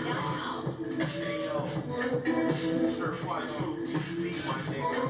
Hey yo, certified true TV, my nigga.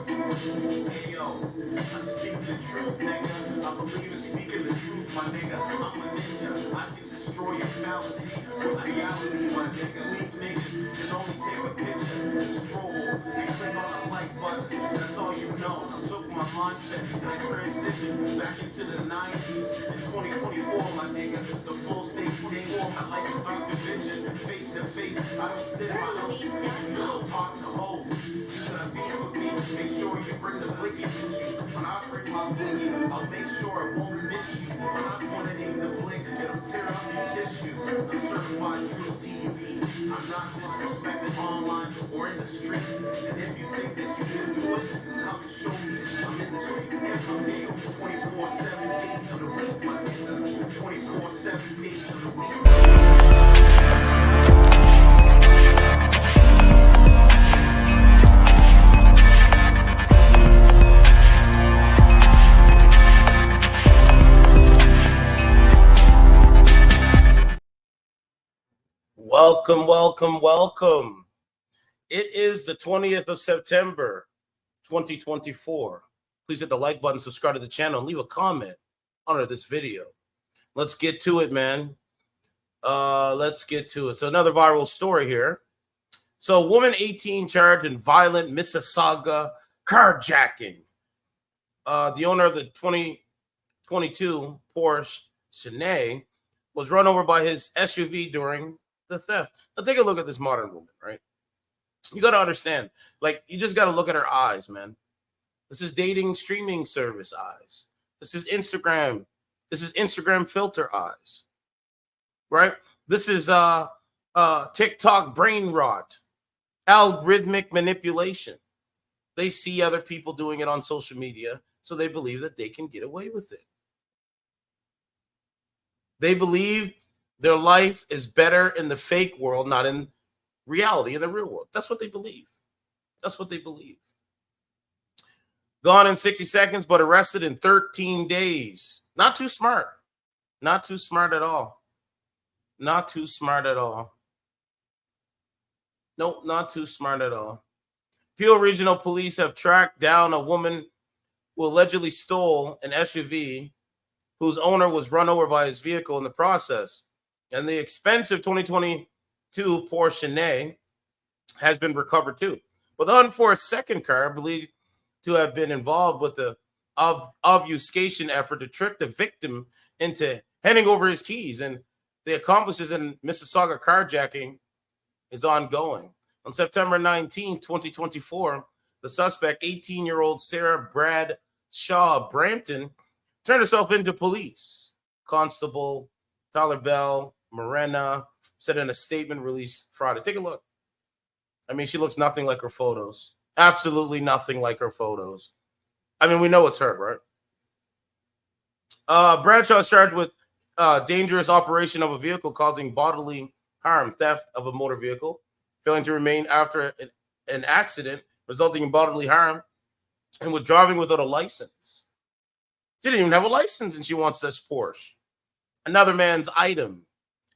Hey yo, I speak the truth, nigga. I believe in speaking the truth, my nigga. I'm a ninja. I can destroy your fallacy with reality, my nigga. Weak niggas can only take a picture and scroll and click on the like button. That's all you know. I took my mindset and I transitioned back into the 90s in 2024, my nigga. The full state same. I like to talk to bitches face to face. I don't sit in my house. I don't talk to hoes. You got beef with me. Make sure you bring the blicky with you. When I bring my blicky, I'll make sure it won't miss you. When I point it in the blink, it'll tear up your tissue. I'm certified true TV. I'm not disrespected online or in the streets. And if you think that you can do it, come and show me. I'm in the streets every day, 24/7 days of the week, my nigga. 24/7 days of the week. Welcome, welcome, welcome. It is the 20th of September, 2024. Please hit the like button, subscribe to the channel, and leave a comment under this video. Let's get to it, man. Let's get to it. So another viral story here. So woman 18 charged in violent Mississauga carjacking. The owner of the 2022 Porsche Cayenne was run over by his SUV during the theft. Now take a look at this modern woman, right? You got to understand, like, you just got to look at her eyes, man. This is dating streaming service eyes. This is Instagram. This is Instagram filter eyes, right? This is TikTok brain rot, algorithmic manipulation. They see other people doing it on social media, so they believe that they can get away with it. They believe their life is better in the fake world, not in reality, in the real world. That's what they believe. That's what they believe. Gone in 60 seconds, but arrested in 13 days. Not too smart. Not too smart at all. Not too smart at all. Nope, not too smart at all. Peel Regional Police have tracked down a woman who allegedly stole an SUV whose owner was run over by his vehicle in the process. And the expensive 2022 Porsche Cayenne has been recovered too. But the hunt for a second car believed to have been involved with the obfuscation effort to trick the victim into handing over his keys. And the accomplices in Mississauga Carjacking is ongoing. On September 19, 2024, the suspect, 18-year-old Sarah Badshaw of Brampton, turned herself into police. Constable Tyler Bell-Morena said in a statement released Friday. Take a look. I mean, she looks nothing like her photos. Absolutely nothing like her photos. I mean, we know it's her, right? Bradshaw is charged with dangerous operation of a vehicle causing bodily harm, theft of a motor vehicle, failing to remain after an accident resulting in bodily harm, and with driving without a license. She didn't even have a license, and she wants this Porsche. Another man's item,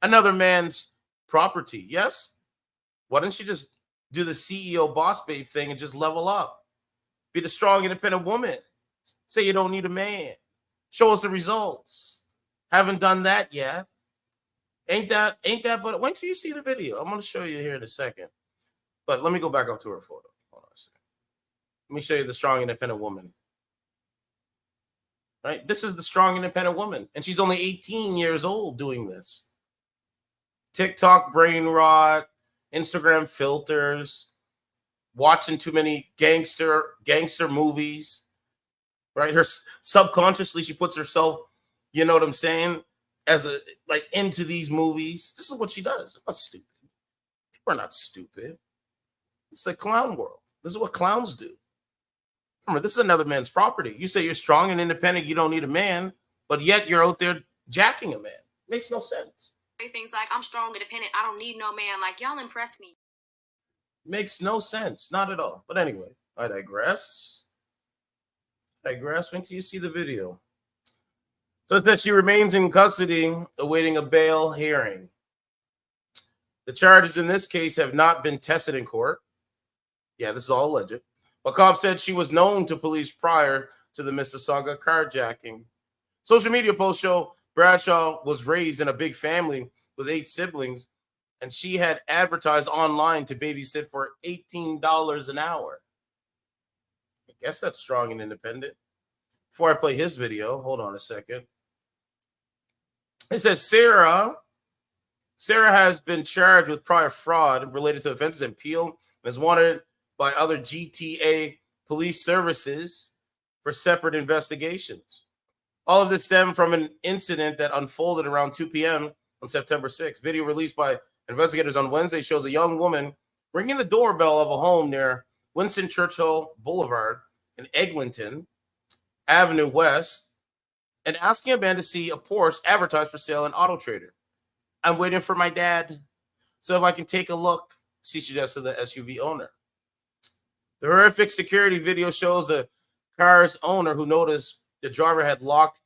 another man's property. Yes? Why don't she just do the CEO boss babe thing and just level up? Be the strong, independent woman. Say you don't need a man. Show us the results. Haven't done that yet. Ain't that, but wait till you see the video. I'm going to show you here in a second. But let me go back up to her photo. Hold on a second. Let me show you the strong, independent woman. Right? This is the strong, independent woman. And she's only 18 years old doing this. TikTok brain rot, Instagram filters, watching too many gangster movies. Right? Her subconsciously, she puts herself, you know what I'm saying, as a like into these movies. This is what she does. I'm not stupid. People are not stupid. It's a clown world. This is what clowns do. Remember, this is another man's property. You say you're strong and independent, you don't need a man, but yet you're out there jacking a man. Makes no sense. Things like, I'm strong, independent, I don't need no man. Like, y'all impress me. Makes no sense. Not at all. But anyway, I digress. Wait till you see the video. So it's that she remains in custody awaiting a bail hearing. The charges in this case have not been tested in court. Yeah, this is all alleged. But cops said she was known to police prior to the Mississauga carjacking. Social media posts show Bradshaw was raised in a big family with 8 siblings, and she had advertised online to babysit for $18 an hour. I guess that's strong and independent. Before I play his video, hold on a second. It says Sarah has been charged with prior fraud related to offenses in Peel and is wanted by other GTA police services for separate investigations. All of this stemmed from an incident that unfolded around 2 p.m. on September 6th. Video released by investigators on Wednesday shows a young woman ringing the doorbell of a home near Winston Churchill Boulevard in Eglinton Avenue West and asking a man to see a Porsche advertised for sale in Auto Trader. I'm waiting for my dad, so if I can take a look, she suggests to the SUV owner. The horrific security video shows the car's owner who noticed the driver had locked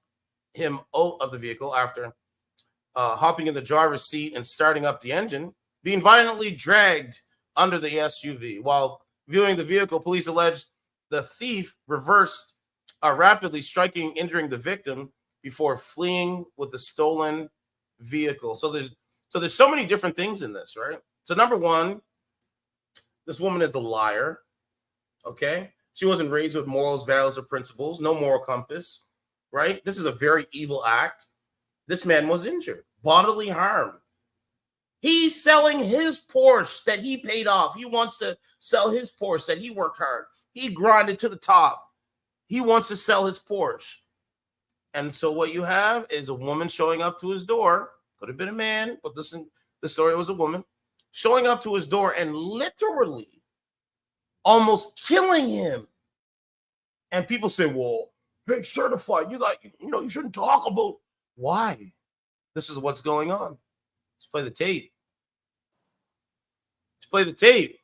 him out of the vehicle after hopping in the driver's seat and starting up the engine, being violently dragged under the SUV. While viewing the vehicle, police alleged the thief reversed, rapidly striking, injuring the victim before fleeing with the stolen vehicle. So there's so many different things in this, right? So number one, this woman is a liar. Okay, she wasn't raised with morals, values, or principles. No moral compass, right? This is a very evil act. This man was injured, bodily harm. He's selling his Porsche that he paid off. He wants to sell his Porsche that he worked hard. He grinded to the top. He wants to sell his Porsche. And so what you have is a woman showing up to his door. Could have been a man, but listen, the story was a woman showing up to his door and literally almost killing him. And people say, well, hey, certified, you shouldn't talk about why. This is what's going on. Let's play the tape. Let's play the tape.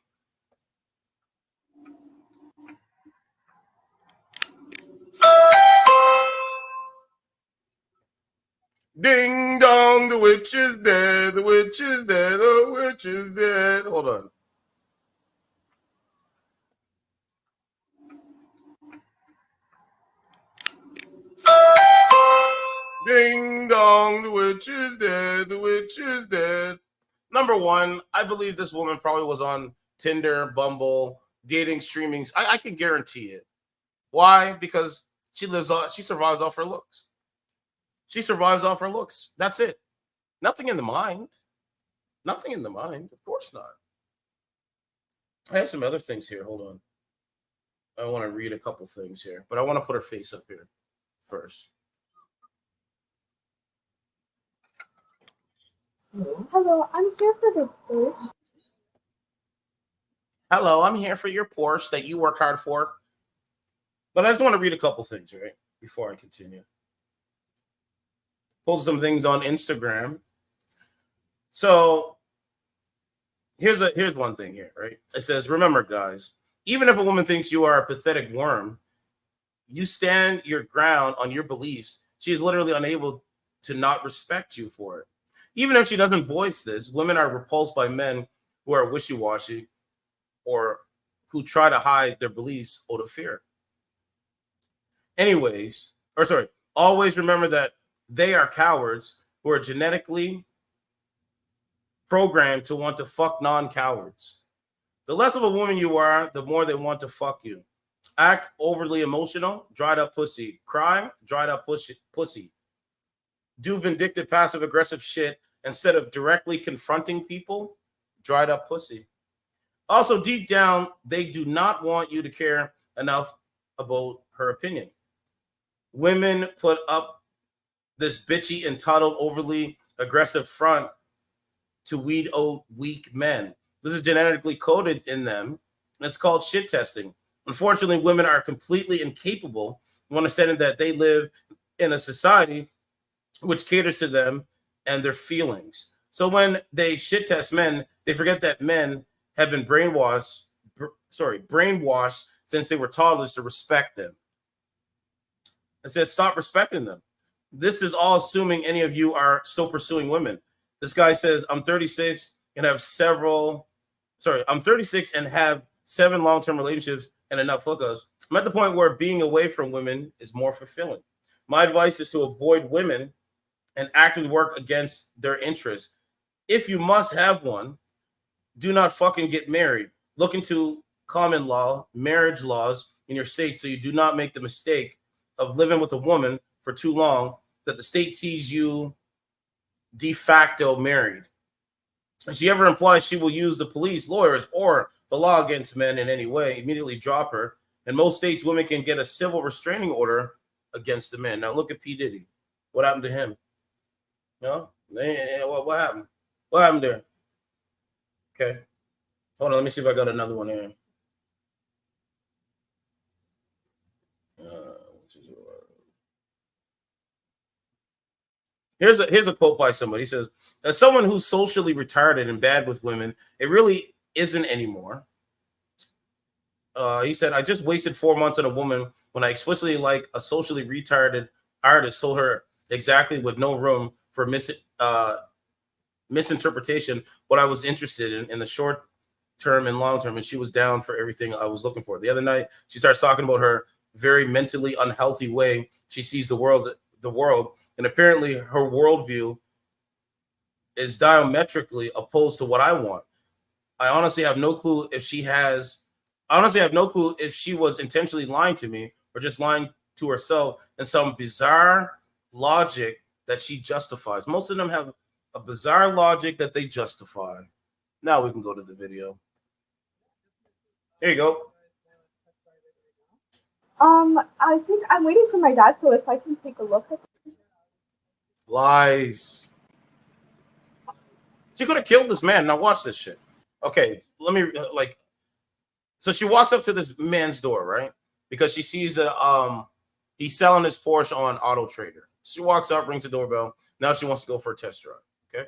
Ding dong, the witch is dead, the witch is dead, the witch is dead. Hold on. Ding dong, the witch is dead, the witch is dead. Number one, I believe this woman probably was on Tinder, Bumble, dating, streaming. I can guarantee it. Why? Because she survives off her looks. She survives off her looks. That's it. Nothing in the mind. Nothing in the mind. Of course not. I have some other things here. Hold on. I want to read a couple things here, but I want to put her face up here first. Hello, I'm here for the Porsche. Hello, I'm here for your Porsche that you work hard for. But I just want to read a couple things, right, before I continue. Post some things on Instagram. So here's one thing here, right? It says, remember, guys, even if a woman thinks you are a pathetic worm, you stand your ground on your beliefs. She is literally unable to not respect you for it. Even if she doesn't voice this, women are repulsed by men who are wishy-washy or who try to hide their beliefs out of fear. Always remember that they are cowards who are genetically programmed to want to fuck non-cowards. The less of a woman you are, the more they want to fuck you. Act overly emotional, dried up pussy. Cry, dried up pussy. Do vindictive, passive-aggressive shit instead of directly confronting people, dried up pussy. Also, deep down, they do not want you to care enough about her opinion. Women put up this bitchy, entitled, overly aggressive front to weed out weak men. This is genetically coded in them, and it's called shit testing. Unfortunately, women are completely incapable of understanding that they live in a society which caters to them and their feelings. So when they shit test men, they forget that men have been brainwashed since they were toddlers to respect them. It says stop respecting them. This is all assuming any of you are still pursuing women. This guy says, I'm 36 and have several. Sorry, I'm 36 and have 7 long-term relationships and enough hookups. I'm at the point where being away from women is more fulfilling. My advice is to avoid women and actively work against their interests. If you must have one, do not fucking get married. Look into common law, marriage laws in your state so you do not make the mistake of living with a woman for too long that the state sees you de facto married. If she ever implies she will use the police, lawyers, or the law against men in any way, immediately drop her. In most states, women can get a civil restraining order against the men. Now look at P. Diddy. What happened to him? No? What happened? What happened there? Okay. Hold on. Let me see if I got another one here. Here's a quote by somebody. He says, as someone who's socially retarded and bad with women, it really isn't anymore. He said, I just wasted 4 months on a woman when I explicitly like a socially retarded artist, told her exactly with no room for misinterpretation what I was interested in the short term and long term, and she was down for everything I was looking for. The other night, she starts talking about her very mentally unhealthy way she sees the world, and apparently her worldview is diametrically opposed to what I want. I honestly have no clue if she was intentionally lying to me or just lying to herself in some bizarre logic that she justifies. Most of them have a bizarre logic that they justify. Now we can go to the video. There you go. I think I'm waiting for my dad, so if I can take a look at it. Lies. She could have killed this man. Now watch this shit. Okay, let me so she walks up to this man's door, right? Because she sees that he's selling his Porsche on Auto Trader. She walks up, rings the doorbell. Now she wants to go for a test drive. Okay.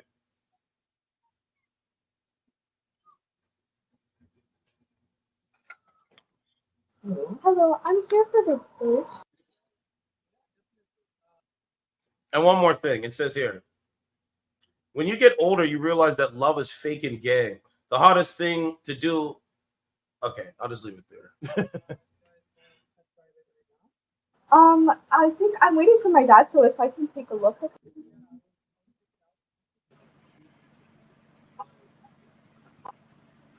Hello, I'm here for the Porsche. And one more thing, it says here, when you get older, you realize that love is fake and gay. The hottest thing to do. Okay, I'll just leave it there. I think I'm waiting for my dad, so if I can take a look at it.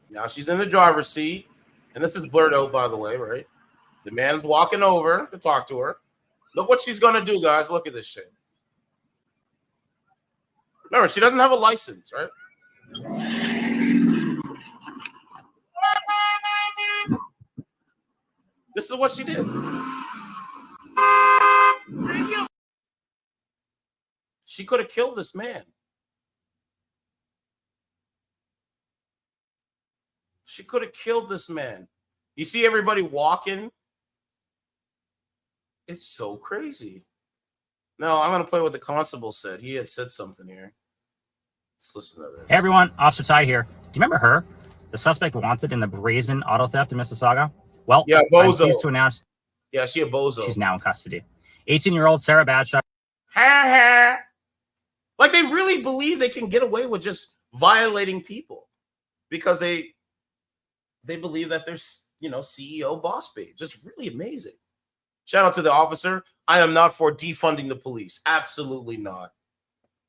Now she's in the driver's seat, and this is blurred out, by the way, right? The man's walking over to talk to her. Look what she's gonna do, guys. Look at this shit. Remember, she doesn't have a license, right? This is what she did. She could have killed this man. She could have killed this man. You see everybody walking? It's so crazy. Now, I'm going to play what the constable said. He had said something here. Let's listen to this. Hey, everyone. Officer Ty here. Do you remember her? The suspect wanted in the brazen auto theft in Mississauga? Well, yeah, I'm pleased to announce. Yeah, she a bozo. She's now in custody. 18-year-old Sarah Badshaw. Like, they really believe they can get away with just violating people because they believe that they're, CEO boss babes. It's really amazing. Shout out to the officer. I am not for defunding the police. Absolutely not.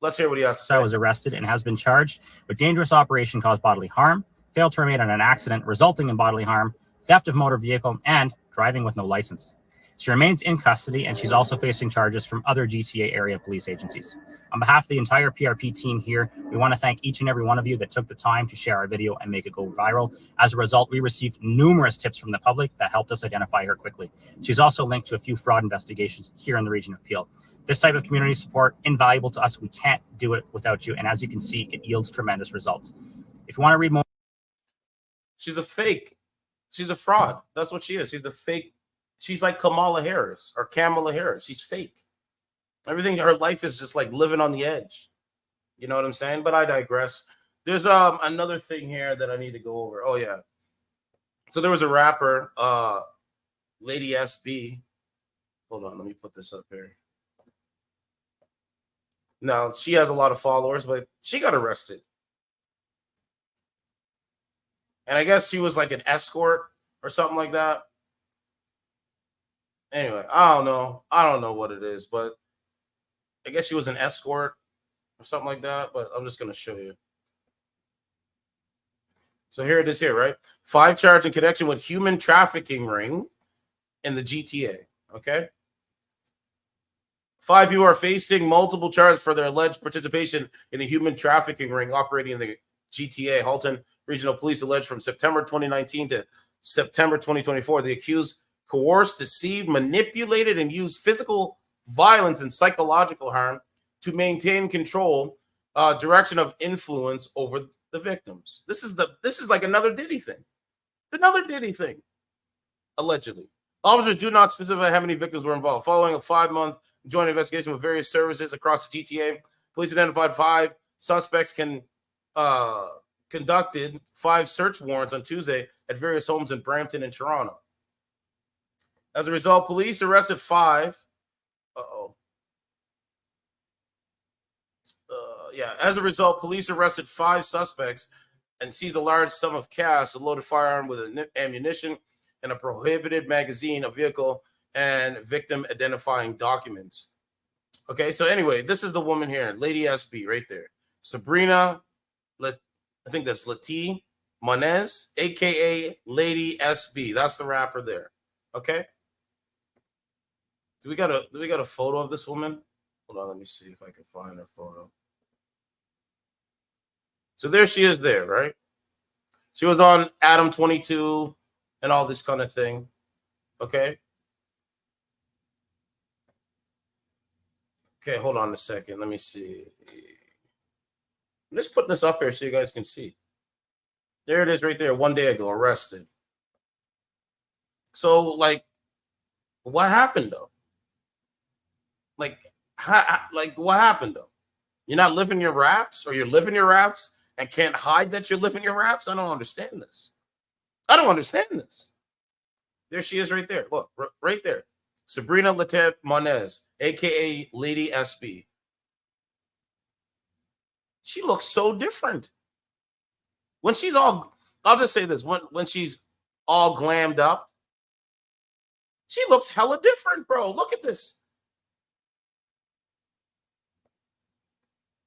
Let's hear what he has to say. Was arrested and has been charged with dangerous operation caused bodily harm, failed to remain on an accident resulting in bodily harm, theft of motor vehicle, and driving with no license. She remains in custody, and she's also facing charges from other GTA area police agencies. On behalf of the entire PRP team here, we want to thank each and every one of you that took the time to share our video and make it go viral. As a result, we received numerous tips from the public that helped us identify her quickly. She's also linked to a few fraud investigations here in the region of Peel. This type of community support, invaluable to us. We can't do it without you. And as you can see, it yields tremendous results. If you want to read more. She's a fake. She's a fraud. That's what she is. She's the fake. She's like Kamala Harris or Kamala Harris. She's fake. Everything, her life is just like living on the edge. You know what I'm saying? But I digress. There's another thing here that I need to go over. Oh, yeah. So there was a rapper, Lady SB. Hold on, let me put this up here. Now, she has a lot of followers, but she got arrested. And I guess she was like an escort or something like that. Anyway, I don't know. I don't know what it is, but I guess she was an escort or something like that. But I'm just going to show you. So here it is here, right? 5 charges in connection with human trafficking ring in the GTA, okay? 5 people are facing multiple charges for their alleged participation in a human trafficking ring operating in the GTA. Halton Regional Police alleged from September 2019 to September 2024, the accused coerced, deceived, manipulated, and used physical violence and psychological harm to maintain control, direction of influence over the victims. This is like another Diddy thing. Another Diddy thing, allegedly. Officers do not specify how many victims were involved. Following a 5-month joint investigation with various services across the GTA, police identified 5 suspects conducted 5 search warrants on Tuesday at various homes in Brampton and Toronto. As a result, police arrested 5. As a result, police arrested 5 suspects and seized a large sum of cash, a loaded firearm with ammunition, and a prohibited magazine, a vehicle, and victim identifying documents. Okay, so anyway, this is the woman here, Lady SB, right there. Sabrina, I think that's Lati Monez, aka Lady SB. That's the rapper there. Okay. Do we got a photo of this woman? Hold on, let me see if I can find her photo. So there she is there, right? She was on Adam 22 and all this kind of thing. Okay. Okay, hold on a second. Let me see. I'm just putting this up here so you guys can see. There it is right there, 1 day ago, arrested. So, like, what happened, though? Like, what happened, though? You're not living your raps, or you're living your raps and can't hide that you're living your raps? I don't understand this. I don't understand this. There she is right there. Look, right there. Sabrina Latet Monez, a.k.a. Lady SB. She looks so different. When she's all, I'll just say this, when she's all glammed up, she looks hella different, bro. Look at this.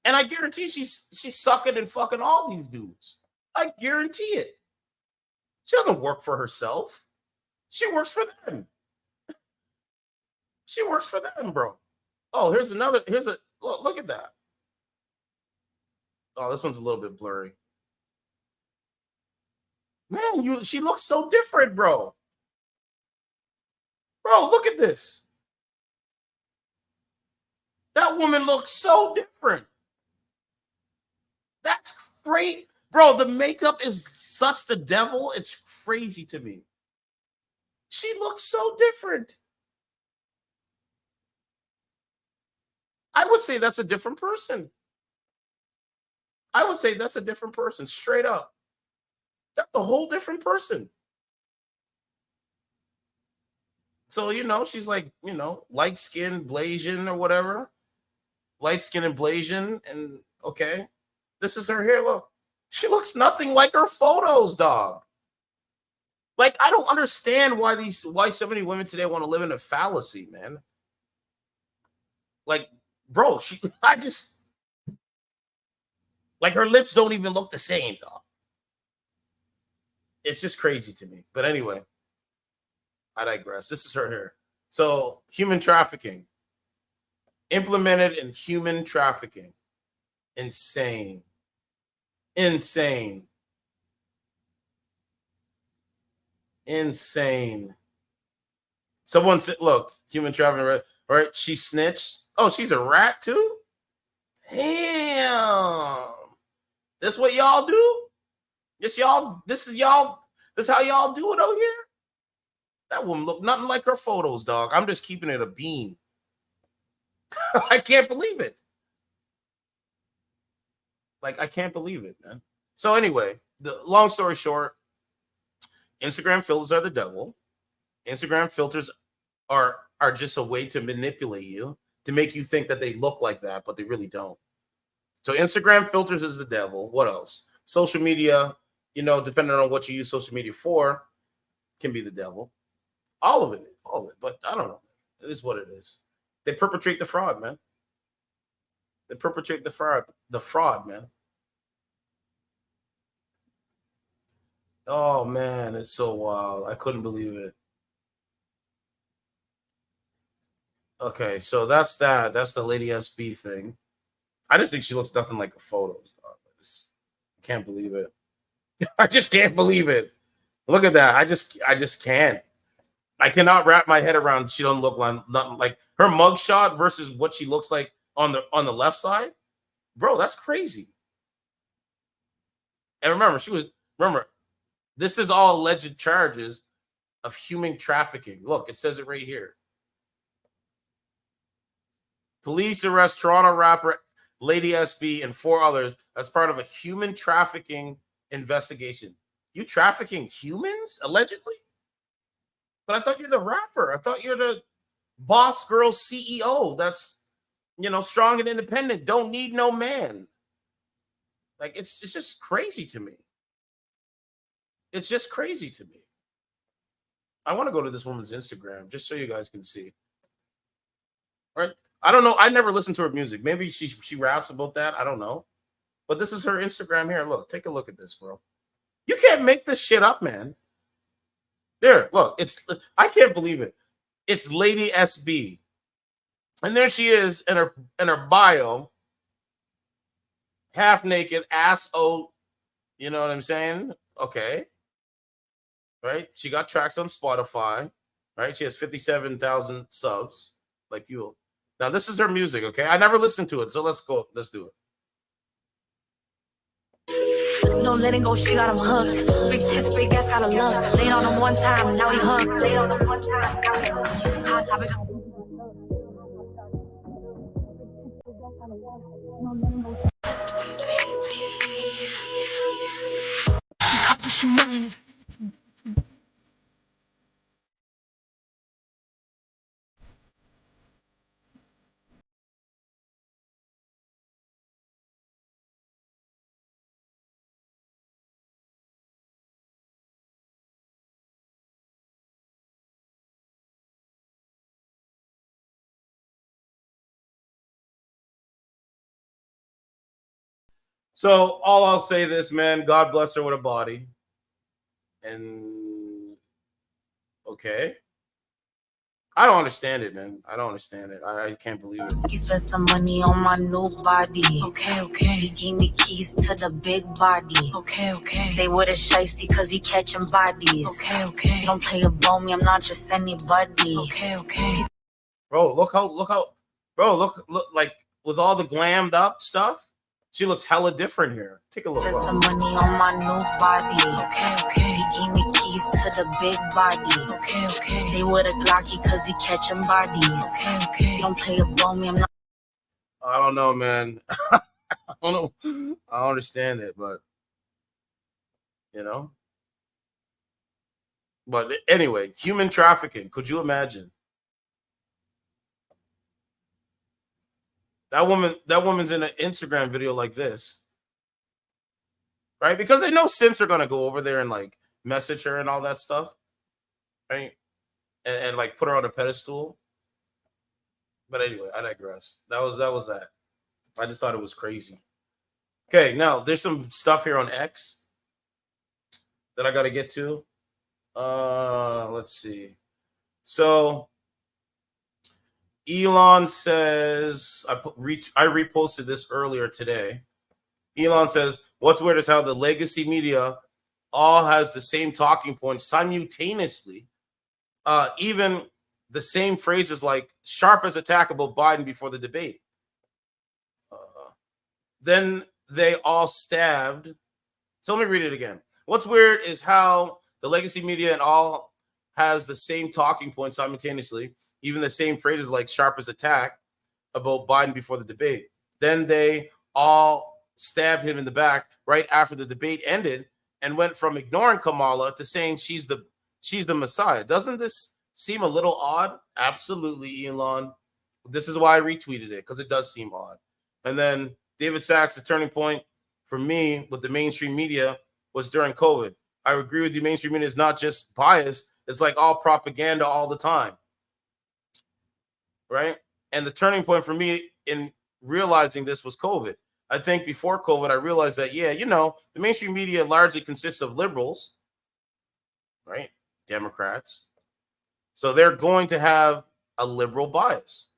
And I guarantee she's sucking and fucking all these dudes. I guarantee it. She doesn't work for herself. She works for them. She works for them, bro. Oh, here's a look at that. Oh, this one's a little bit blurry. Man, she looks so different, bro. Bro, look at this. That woman looks so different. That's great. Bro, the makeup is such the devil. It's crazy to me. She looks so different. I would say that's a different person. I would say that's a different person, straight up. That's a whole different person. So, she's like, light-skinned, Blasian or whatever. Light-skinned and Blasian, and okay. This is her hair, look. She looks nothing like her photos, dog. Like, I don't understand why so many women today want to live in a fallacy, man. Like, bro, like her lips don't even look the same, dog. It's just crazy to me. But anyway, I digress. This is her hair. So, human trafficking. Implemented in human trafficking. Insane. Insane. Insane. Someone said, look, human trafficking, right? She snitched. Oh, she's a rat too? Damn. This what y'all do? This is how y'all do it out here? That woman look nothing like her photos, dog. I'm just keeping it a bean. I can't believe it. Like, I can't believe it, man. So anyway, the long story short, Instagram filters are the devil. Instagram filters are just a way to manipulate you, to make you think that they look like that, but they really don't. So Instagram filters is the devil. What else? Social media you know, depending on what you use social media for, can be the devil. All of it. But I don't know. It is what it is. They perpetrate the fraud, man. They perpetrate the fraud, man. Oh man, it's so wild. I couldn't believe it. Okay, so that's that. That's the Lady SB thing. I just think she looks nothing like her photos. I can't believe it. I just can't believe it. Look at that. I just can't. I cannot wrap my head around. She don't look like nothing like her mugshot versus what she looks like on the left side. Bro, that's crazy. And remember, this is all alleged charges of human trafficking. Look, it says it right here. Police arrest Toronto rapper Lady SB and 4 others as part of a human trafficking investigation. You trafficking humans, allegedly? But I thought you're the rapper. I thought you're the boss girl CEO that's, you know, strong and independent. Don't need no man. Like, it's just crazy to me. It's just crazy to me. I want to go to this woman's Instagram just so you guys can see. All right. I don't know. I never listened to her music. Maybe she raps about that. I don't know. But this is her Instagram here. Look, take a look at this, bro. You can't make this shit up, man. There, look. I can't believe it. It's Lady SB. And there she is in her bio. Half naked, ass out. You know what I'm saying? Okay. Right? She got tracks on Spotify. Right? She has 57,000 subs. Like you. Now, this is her music, okay? I never listened to it, so let's go. Let's do it. No letting go, she got him hooked. Big tits, big ass, got a look. Laid on him one time, now he hooked. Hot topic. So all I'll say this, man, God bless her with a body. And okay. I don't understand it, man. I don't understand it. I can't believe it. He spent some money on my new body. Okay. He gave me keys to the big body. Okay. Stay with a shiesty cause he catching bodies. Okay. Don't play about me, I'm not just anybody. Okay. Bro, look, like with all the glammed up stuff, she looks hella different here. Take a look. Spent some money on my new body. Okay. He gave me keys to the big body. Okay. Stay with a Glocky cause he catching bodies. Okay. Don't play about me, I'm not. I don't know, man. I don't know. I don't understand it, but you know. But anyway, human trafficking. Could you imagine? That woman's in an Instagram video like this. Right? Because they know simps are gonna go over there and like message her and all that stuff. Right? And like put her on a pedestal. But anyway, I digress. That was that. I just thought it was crazy. Okay, now there's some stuff here on X that I gotta get to. Let's see. So Elon says, I reposted this earlier today. Elon says, what's weird is how the legacy media all has the same talking points simultaneously. Even the same phrases like sharp as attack about Biden before the debate. Then they all stabbed. So let me read it again. What's weird is how the legacy media and all has the same talking points simultaneously, even the same phrases like sharp as attack about Biden before the debate. Then they all stabbed him in the back right after the debate ended and went from ignoring Kamala to saying she's the Messiah. Doesn't this seem a little odd? Absolutely, Elon. This is why I retweeted it, because it does seem odd. And then David Sachs, the turning point for me with the mainstream media was during COVID. I agree with you. Mainstream media is not just biased. It's like all propaganda all the time. Right? And the turning point for me in realizing this was COVID. I think before COVID, I realized that, yeah, the mainstream media largely consists of liberals, right? Democrats. So they're going to have a liberal bias.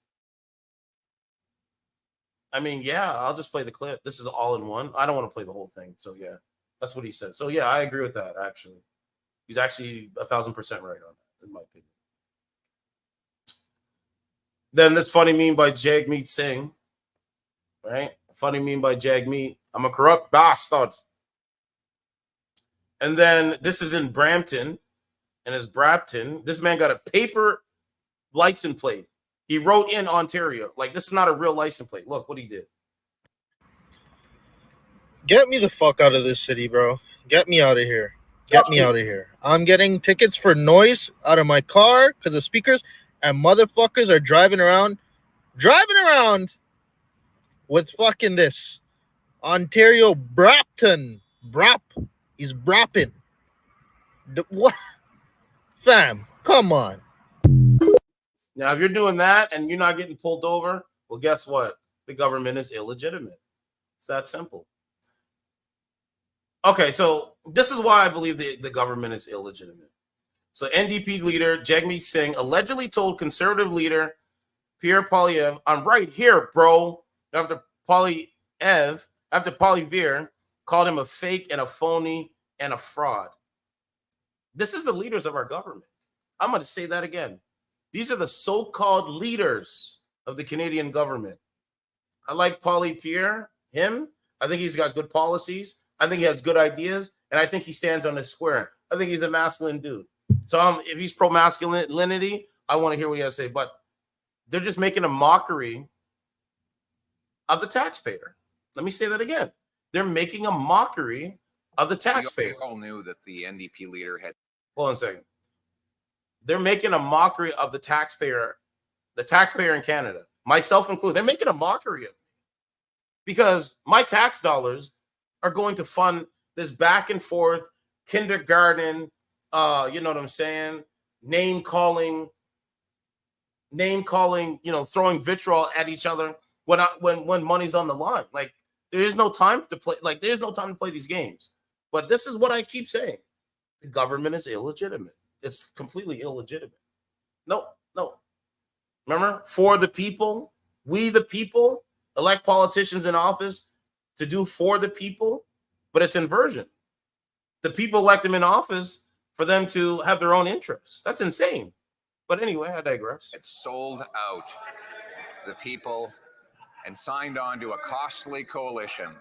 I mean, yeah, I'll just play the clip. This is all in one. I don't want to play the whole thing. So, yeah, that's what he said. So, yeah, I agree with that, actually. He's actually 1,000% right on that, in my opinion. Then this funny meme by Jagmeet Singh, right? Funny meme by Jagmeet. I'm a corrupt bastard. And then this is in Brampton, and it's Brampton. This man got a paper license plate. He wrote in Ontario. Like, this is not a real license plate. Look what he did. Get me the fuck out of this city, bro. Get me out of here. Get me out of here. I'm getting tickets for noise out of my car because of speakers, and motherfuckers are driving around with fucking this. Ontario Brampton. He's brapping. What? Fam, come on. Now, if you're doing that and you're not getting pulled over, well, guess what? The government is illegitimate. It's that simple. Okay, so this is why I believe the government is illegitimate. So NDP leader Jagmeet Singh allegedly told conservative leader Pierre Poilievre, "I'm right here, bro," after Poilievre called him a fake and a phony and a fraud. This is the leaders of our government. I'm going to say that again. These are the so-called leaders of the Canadian government. I like Poilievre, him. I think he's got good policies. I think he has good ideas, and I think he stands on his square. I think he's a masculine dude. So if he's pro-masculinity, I want to hear what he has to say. But they're just making a mockery of the taxpayer. Let me say that again. They're making a mockery of the taxpayer. We all knew that the NDP leader had... Hold on a second. They're making a mockery of the taxpayer in Canada, myself included. They're making a mockery of me because my tax dollars are going to fund this back and forth kindergarten, you know what I'm saying? Name calling, throwing vitriol at each other when money's on the line. Like, there is no time to play. Like, there's no time to play these games. But this is what I keep saying. The government is illegitimate. It's completely illegitimate. No. Remember, for the people, we the people elect politicians in office to do for the people, but it's inversion. The people elect them in office for them to have their own interests. That's insane. But anyway, I digress. It sold out the people and signed on to a costly coalition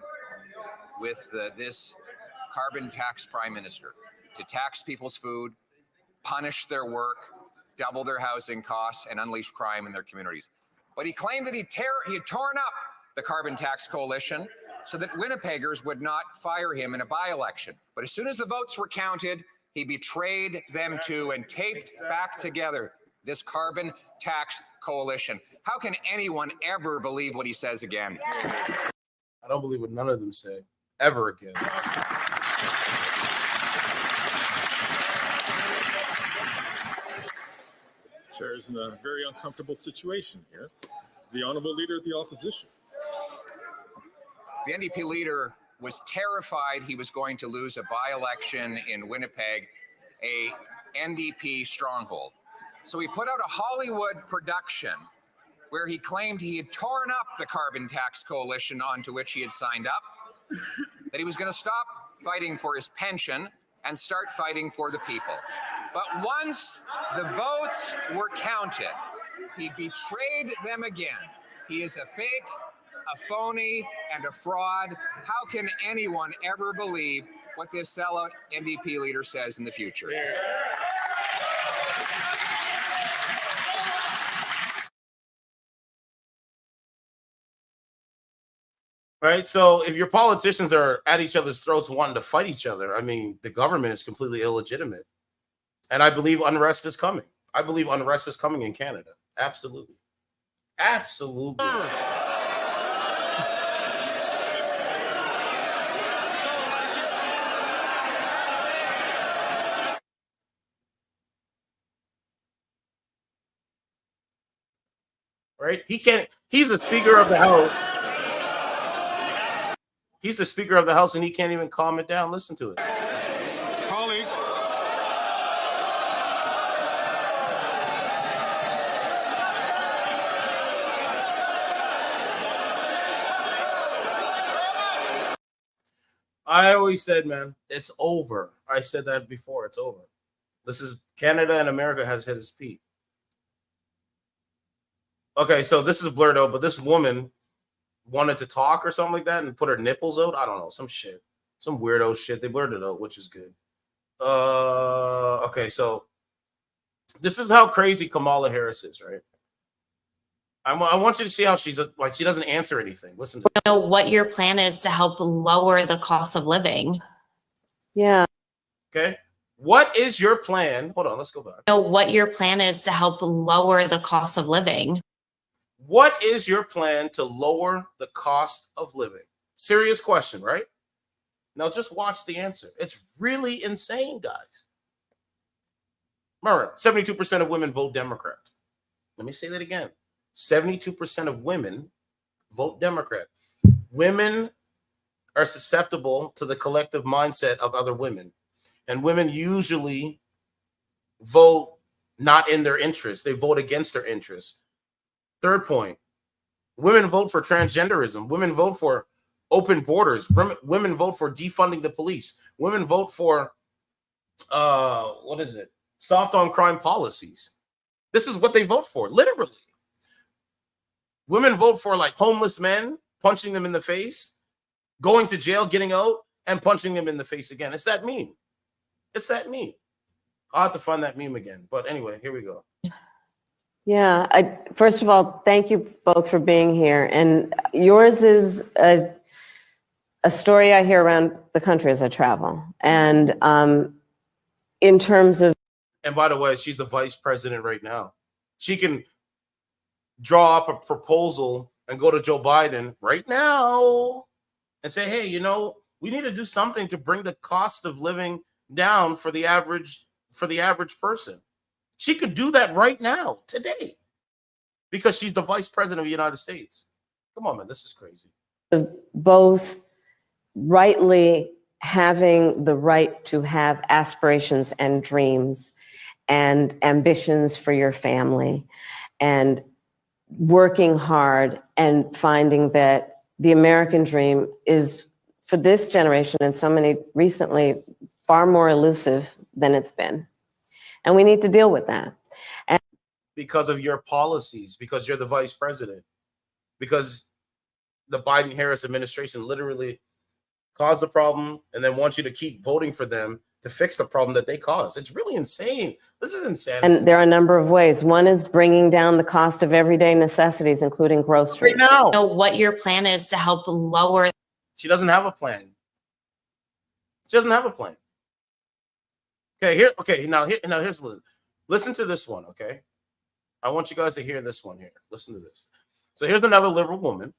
with this carbon tax prime minister to tax people's food, punish their work, double their housing costs, and unleash crime in their communities. But he claimed that he had torn up the carbon tax coalition so that Winnipeggers would not fire him in a by-election. But as soon as the votes were counted, he betrayed them too and taped back together this carbon tax coalition. How can anyone ever believe what he says again? I don't believe what none of them say ever again. Chair is in a very uncomfortable situation here. The honorable leader of the opposition. The NDP leader was terrified he was going to lose a by-election in Winnipeg, a NDP stronghold. So he put out a Hollywood production where he claimed he had torn up the carbon tax coalition onto which he had signed up, that he was going to stop fighting for his pension and start fighting for the people. But once the votes were counted, he betrayed them again. He is a fake, a phony, and a fraud. How can anyone ever believe what this sellout NDP leader says in the future? Right? So if your politicians are at each other's throats wanting to fight each other, I mean, the government is completely illegitimate. And I believe unrest is coming. I believe unrest is coming in Canada. Absolutely. Absolutely. right? He can't. He's the Speaker of the House. He's the Speaker of the House, and he can't even calm it down. Listen to it. Colleagues, I always said, man, it's over. I said that before. It's over. This is Canada and America has hit its peak. Okay, so this is blurred out, but this woman wanted to talk or something like that and put her nipples out. I don't know, some shit, some weirdo shit. They blurred it out, which is good. Okay, so this is how crazy Kamala Harris is, right? I want you to see how she's like, she doesn't answer anything. Listen to know what your plan is to help lower the cost of living. Yeah. Okay. What is your plan? Hold on, let's go back. Know what your plan is to help lower the cost of living. What is your plan to lower the cost of living? Serious question, right? Now just watch the answer. It's really insane, guys. Remember, 72% of women vote Democrat. Let me say that again. 72% of women vote Democrat. Women are susceptible to the collective mindset of other women. And women usually vote not in their interest. They vote against their interests. Third point, women vote for transgenderism. Women vote for open borders. Women vote for defunding the police. Women vote for, soft on crime policies. This is what they vote for, literally. Women vote for like homeless men, punching them in the face, going to jail, getting out, and punching them in the face again. It's that meme. It's that meme. I'll have to find that meme again. But anyway, here we go. Yeah. First of all, thank you both for being here. And yours is a story I hear around the country as I travel. And in terms of... And by the way, she's the vice president right now. She can draw up a proposal and go to Joe Biden right now and say, hey, you know, we need to do something to bring the cost of living down for the average person. She could do that right now, today, because she's the vice president of the United States. Come on, man, this is crazy. Both rightly having the right to have aspirations and dreams and ambitions for your family, and working hard and finding that the American dream is, for this generation and so many recently, far more elusive than it's been. And we need to deal with that. And because of your policies, because you're the vice president, because the Biden-Harris administration literally caused the problem and then wants you to keep voting for them to fix the problem that they caused. It's really insane. This is insane. And there are a number of ways. One is bringing down the cost of everyday necessities, including groceries. Right now. Know what your plan is to help lower. She doesn't have a plan. She doesn't have a plan. Okay, now here's listen to this one, okay? I want you guys to hear this one here. Listen to this. So here's another liberal woman,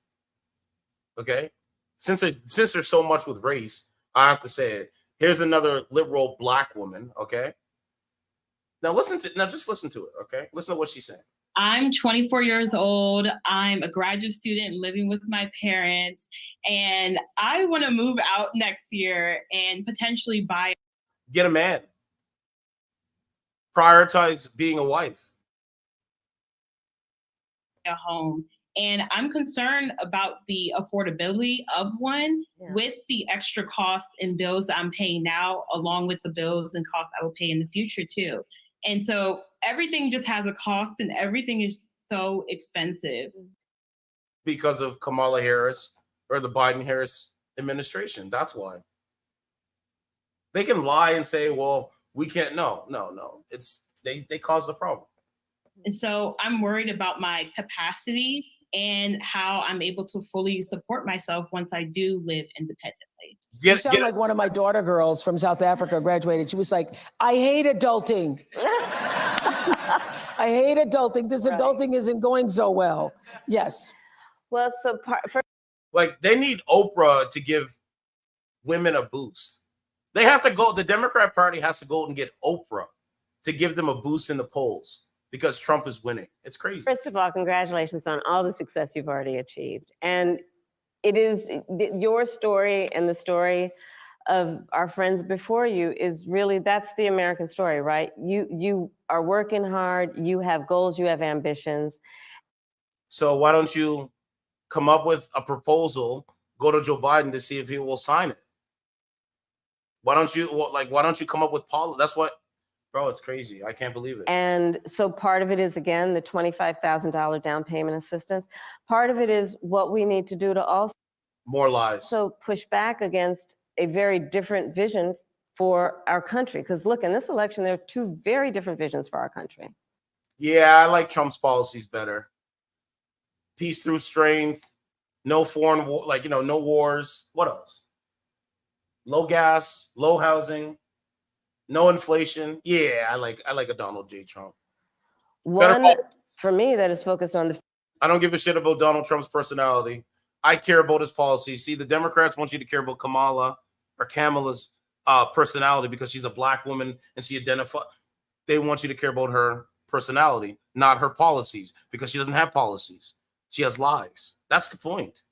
okay? Since there's so much with race, I have to say it. Here's another liberal black woman, okay? Now just listen to it, okay? Listen to what she's saying. I'm 24 years old. I'm a graduate student living with my parents, and I want to move out next year and potentially buy. Get a man. Prioritize being a wife. A home. And I'm concerned about the affordability of one with the extra costs and bills I'm paying now, along with the bills and costs I will pay in the future too. And so everything just has a cost and everything is so expensive. Because of Kamala Harris or the Biden-Harris administration. That's why. They can lie and say, well, we can't. No. It's they caused the problem. And so I'm worried about my capacity and how I'm able to fully support myself once I do live independently. You sound like one of my daughter girls from South Africa graduated. She was like, I hate adulting. I hate adulting. This adulting isn't going so well. Yes. Well, so like they need Oprah to give women a boost. They have to go, the Democrat Party has to go and get Oprah to give them a boost in the polls. because Trump is winning. It's crazy. First of all, congratulations on all the success you've already achieved. And it is your story and the story of our friends before you is really, that's the American story, right? You are working hard, you have goals, you have ambitions. So why don't you come up with a proposal, go to Joe Biden to see if he will sign it? Why don't you come up with policy? That's what, bro, it's crazy. I can't believe it. And so part of it is, again, the $25,000 down payment assistance. Part of it is what we need to do to also more lies. So push back against a very different vision for our country. Because look, in this election, there are two very different visions for our country. Yeah, I like Trump's policies better. Peace through strength, no foreign war, no wars. What else? Low gas, low housing, no inflation. Yeah, I like a Donald J. Trump. One for me that is focused on the. I don't give a shit about Donald Trump's personality. I care about his policy. See, the Democrats want you to care about Kamala's personality because she's a black woman and she identifies. They want you to care about her personality, not her policies, because she doesn't have policies. She has lies. That's the point.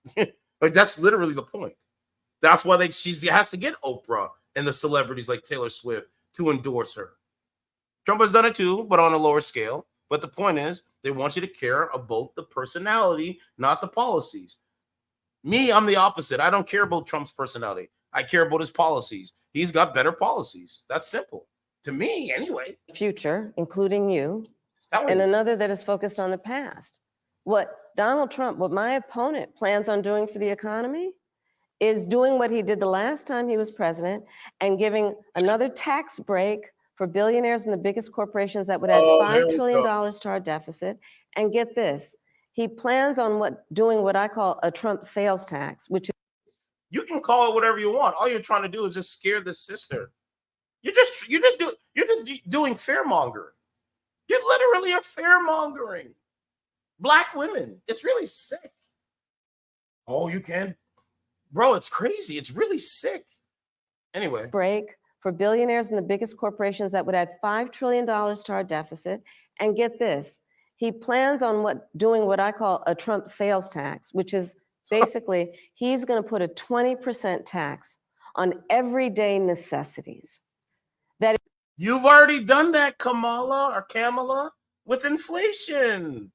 That's literally the point. That's why she has to get Oprah and the celebrities like Taylor Swift to endorse her. Trump has done it too, but on a lower scale. But the point is, they want you to care about the personality, not the policies. Me, I'm the opposite. I don't care about Trump's personality. I care about his policies. He's got better policies. That's simple. To me, anyway. Future, including you, and another that is focused on the past. What Donald Trump, what my opponent plans on doing for the economy is doing what he did the last time he was president and giving another tax break for billionaires and the biggest corporations that would add $5 trillion to our deficit. And get this, he plans on doing what I call a Trump sales tax, which is. You can call it whatever you want. All you're trying to do is just scare the sister. You're just doing fear mongering. You literally are fear mongering black women. It's really sick. Oh, you can, bro. It's crazy. It's really sick. Anyway, break for billionaires and the biggest corporations that would add $5 trillion to our deficit. And get this, he plans on doing what I call a Trump sales tax, which is basically he's going to put a 20% tax on everyday necessities. That you've already done that, Kamala, with inflation.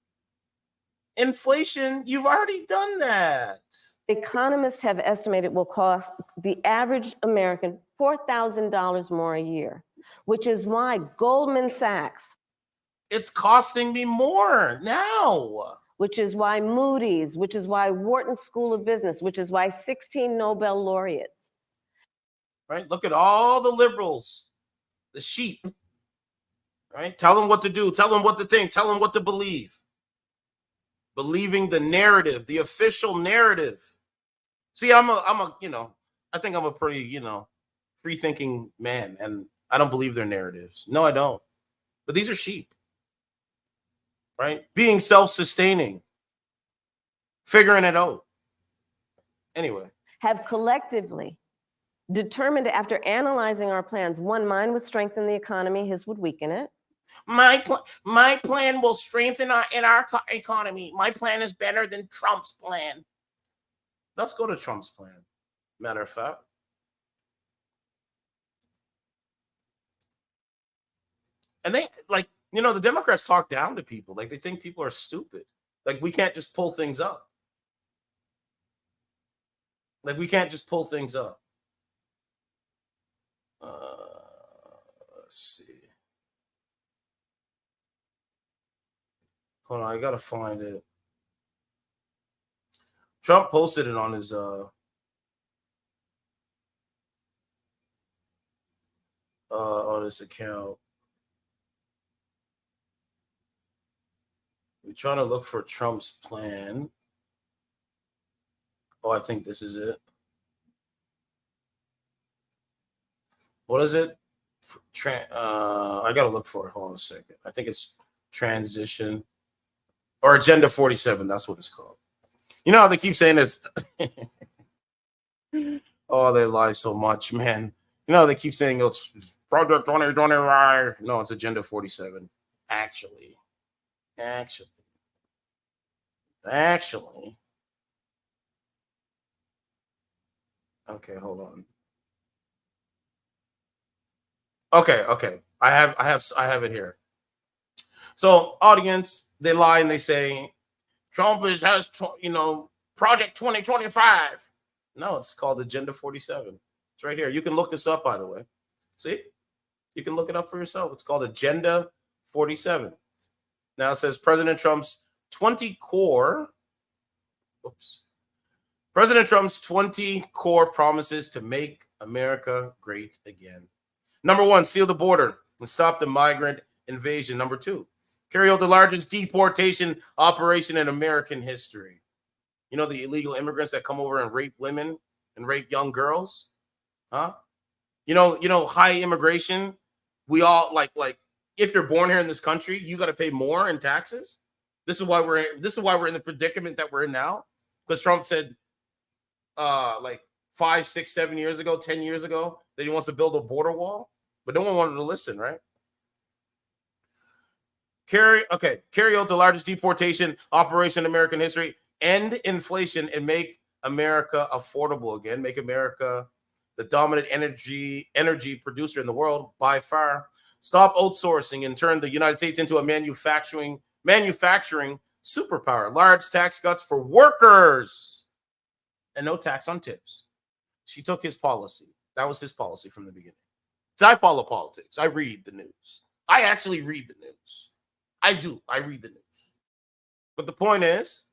Inflation, you've already done that. Economists have estimated will cost the average American $4,000 more a year, which is why Goldman Sachs. It's costing me more now. Which is why Moody's, which is why Wharton School of Business, which is why 16 Nobel laureates. Right? Look at all the liberals, the sheep. Right? Tell them what to do. Tell them what to think. Tell them what to believe. Believing the narrative, the official narrative. See, I think I'm a pretty, free-thinking man, and I don't believe their narratives. No, I don't. But these are sheep. Right? Being self-sustaining, figuring it out. Anyway. Have collectively determined after analyzing our plans, mine would strengthen the economy, his would weaken it. My plan will strengthen our economy. My plan is better than Trump's plan. Let's go to Trump's plan. Matter of fact. And they the Democrats talk down to people. Like they think people are stupid. Like we can't just pull things up. Let's see. Hold on, I gotta find it. Trump posted it on his account. We're trying to look for Trump's plan. Oh, I think this is it. What is it? I gotta look for it. Hold on a second. I think it's transition or Agenda 47. That's what it's called. You know how they keep saying this? Oh, they lie so much, man. You know how they keep saying it's Project 2025. No, it's Agenda 47, actually. Actually. Okay, hold on. Okay. I have it here. So, audience, they lie and they say Trump has Project 2025. No, it's called Agenda 47. It's right here. You can look this up, by the way. See? You can look it up for yourself. It's called Agenda 47. Now it says President Trump's 20 core promises to make America great again. Number 1, seal the border and stop the migrant invasion. Number 2, carry out the largest deportation operation in American history. You know, the illegal immigrants that come over and rape women and rape young girls? Huh? You know, high immigration. We all like if you're born here in this country, you got to pay more in taxes. This is why we're in the predicament that we're in now. Because Trump said like 5, 6, 7 years ago, 10 years ago, that he wants to build a border wall, but no one wanted to listen, right? Carry out the largest deportation operation in American history, end inflation, and make America affordable again. Make America the dominant energy producer in the world by far. Stop outsourcing and turn the United States into a manufacturing superpower. Large tax cuts for workers and no tax on tips. She took his policy. That was his policy from the beginning. So I follow politics. I read the news. I actually read the news. I do. I read the news. But the point is,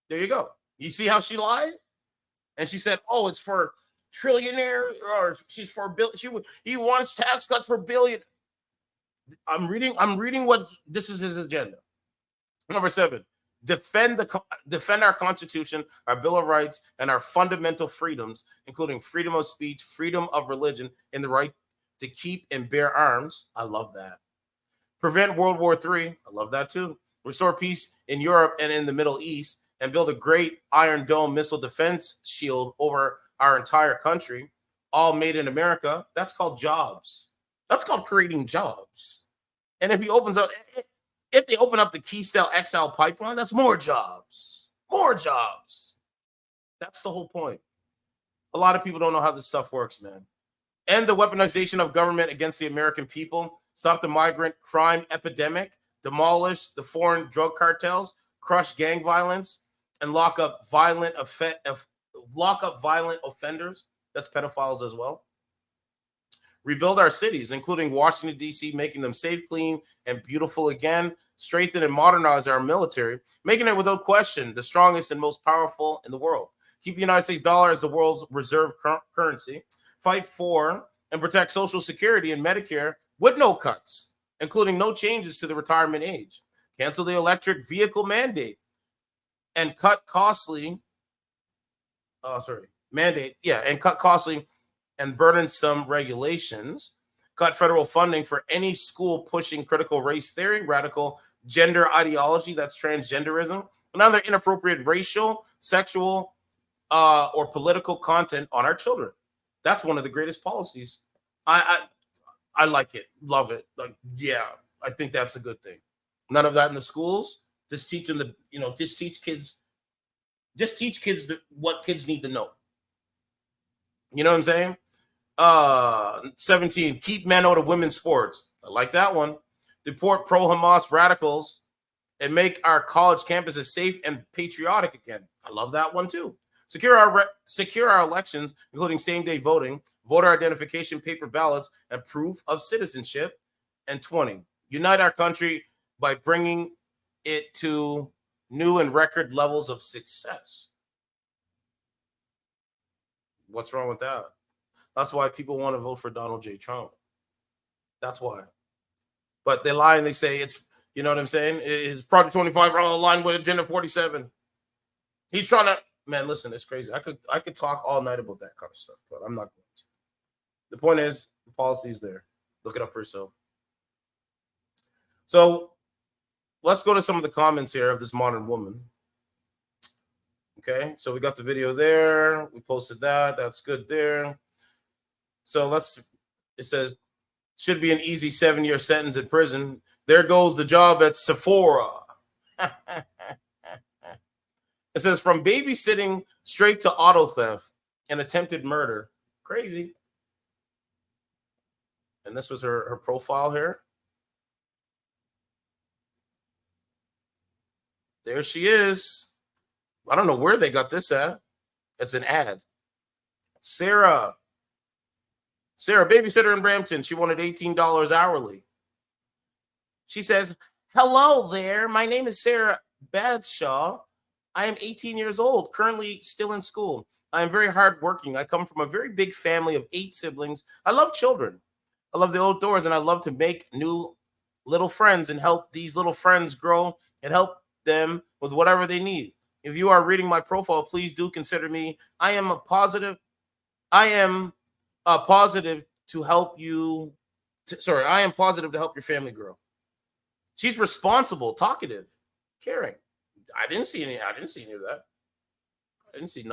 there you go. You see how she lied? And she said, oh, it's for trillionaire, or she's for billion. He wants tax cuts for billion. I'm reading what this is his agenda. Number 7, defend our Constitution, our Bill of Rights, and our fundamental freedoms, including freedom of speech, freedom of religion, and the right to keep and bear arms. I love that. Prevent World War III. I love that too. Restore peace in Europe and in the Middle East, and build a great Iron Dome missile defense shield over our entire country, all made in America. That's called jobs. That's called creating jobs. And if they open up the Keystone XL pipeline, that's more jobs. More jobs. That's the whole point. A lot of people don't know how this stuff works, man. End the weaponization of government against the American people. Stop the migrant crime epidemic. Demolish the foreign drug cartels. Crush gang violence. And lock up violent offenders. That's pedophiles as well. Rebuild our cities, including Washington, D.C., making them safe, clean, and beautiful again. Strengthen and modernize our military, making it without question the strongest and most powerful in the world. Keep the United States dollar as the world's reserve currency. Fight for and protect Social Security and Medicare with no cuts, including no changes to the retirement age. Cancel the electric vehicle mandate and cut costly and burdensome regulations. Cut federal funding for any school pushing critical race theory, radical gender ideology, that's transgenderism, and other inappropriate racial, sexual, or political content on our children. That's one of the greatest policies. I like it, love it. Like, yeah, I think that's a good thing. None of that in the schools. Just teach them just teach kids what kids need to know. You know what I'm saying? 17, keep men out of women's sports. I like that one. Deport pro-Hamas radicals and make our college campuses safe and patriotic again. I love that one too. Secure our elections, including same-day voting, voter identification, paper ballots, and proof of citizenship. And 20, unite our country by bringing it to new and record levels of success. What's wrong with that? That's why people want to vote for Donald J. Trump. That's why. But they lie and they say it's, you know what I'm saying? Is Project 25 aligned with Agenda 47? He's trying to, man, listen, it's crazy. I could talk all night about that kind of stuff, but I'm not going to. The point is, the policy is there. Look it up for yourself. So let's go to some of the comments here of this modern woman. Okay, so we got the video there. We posted that. That's good there. So it says, should be an easy 7-year sentence in prison. There goes the job at Sephora. It says from babysitting straight to auto theft and attempted murder. Crazy. And this was her profile here. There she is. I don't know where they got this at. It's an ad. Sarah, babysitter in Brampton. She wanted $18 hourly. She says, hello there. My name is Sarah Badshaw. I am 18 years old, currently still in school. I am very hardworking. I come from a very big family of 8 siblings. I love children. I love the outdoors, and I love to make new little friends and help these little friends grow and help them with whatever they need. If you are reading my profile, please do consider me. I am positive to help you. I am positive to help your family grow. She's responsible, talkative, caring. I didn't see any of that. I didn't see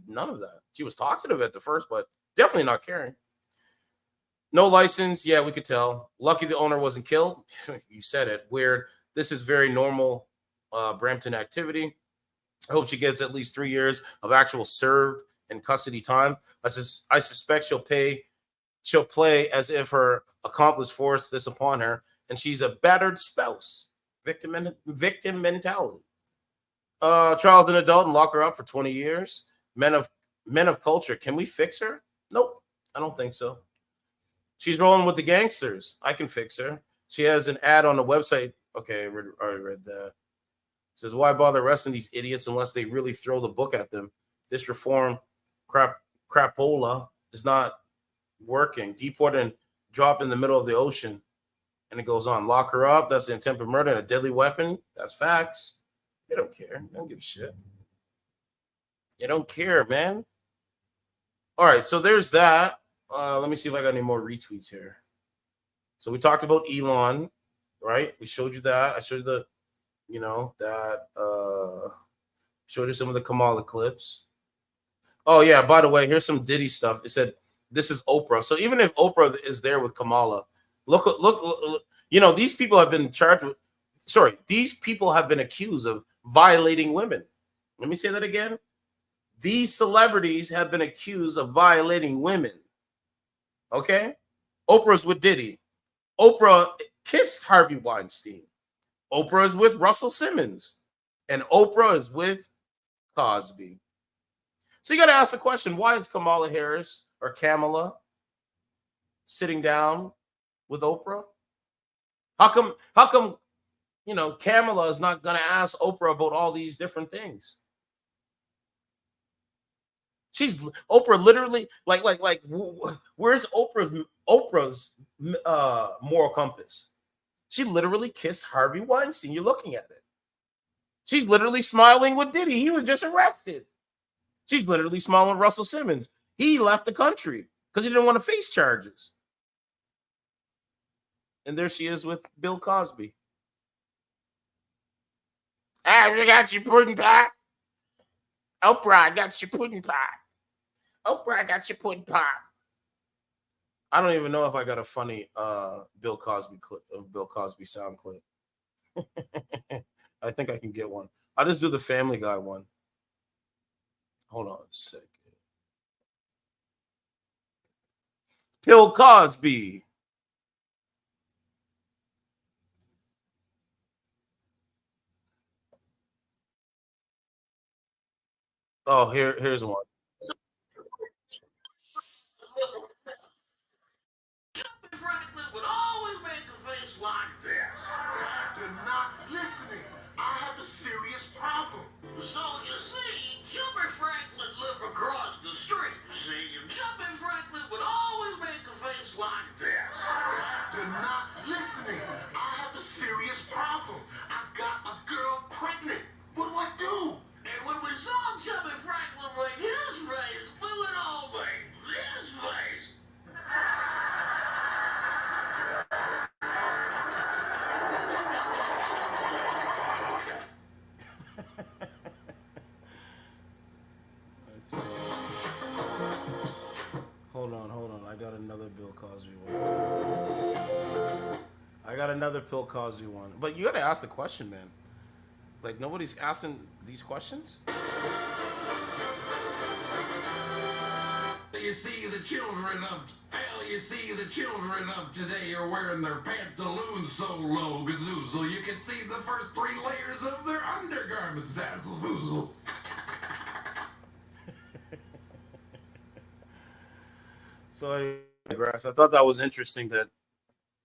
none of that. She was talkative at the first, but definitely not caring. No license. Yeah, we could tell. Lucky the owner wasn't killed. You said it. Weird. This is very normal Brampton activity. I hope she gets at least 3 years of actual served and custody time. I suspect she'll play as if her accomplice forced this upon her, and she's a battered spouse. Victim mentality. Trial's an adult and lock her up for 20 years. Men of culture. Can we fix her? Nope. I don't think so. She's rolling with the gangsters. I can fix her. She has an ad on the website. Okay, I already read that. It says, why bother arresting these idiots unless they really throw the book at them? This reform crapola is not working. Deport and drop in the middle of the ocean. And it goes on. Lock her up. That's the attempted murder and a deadly weapon. That's facts. They don't care. They don't give a shit. They don't care, man. All right, so there's that. Let me see if I got any more retweets here. So we talked about Elon, right? We showed you that. I showed you showed you some of the Kamala clips. Oh, yeah, by the way, here's some Diddy stuff. It said, this is Oprah. So even if Oprah is there with Kamala, look, these people have been these people have been accused of violating women. Let me say that again. These celebrities have been accused of violating women. Okay? Oprah's with Diddy. Oprah kissed Harvey Weinstein. Oprah is with Russell Simmons. And Oprah is with Cosby. So you got to ask the question, why is Kamala Harris or Kamala sitting down with Oprah? How come Kamala is not going to ask Oprah about all these different things? Oprah literally where's Oprah's moral compass? She literally kissed Harvey Weinstein. You're looking at it. She's literally smiling with Diddy. He was just arrested. She's literally smiling with Russell Simmons. He left the country because he didn't want to face charges. And there she is with Bill Cosby. I got your pudding pie. Oprah, I got your pudding pie. Oprah, I got your pudding pie. I don't even know if I got a funny Bill Cosby sound clip. I think I can get one. I'll just do the Family Guy one. Hold on a second. Bill Cosby. Oh, here's one. Franklin would always make a face like this. You're not listening. I have a serious problem. So you see, Chubby Franklin lived across the street. See, Chubby Franklin would always make a face like this. You're not listening. I have a serious problem. I got a girl pregnant. What do I do? And when we saw Chubby Franklin make his face, we would all make this face. Hold on. I got another Bill Cosby one. But you got to ask the question, man. Like nobody's asking these questions. You see the children of today are wearing their pantaloons so low, gazoozle. You can see the first 3 layers of their undergarments, dazzle-foozle. So I thought that was interesting that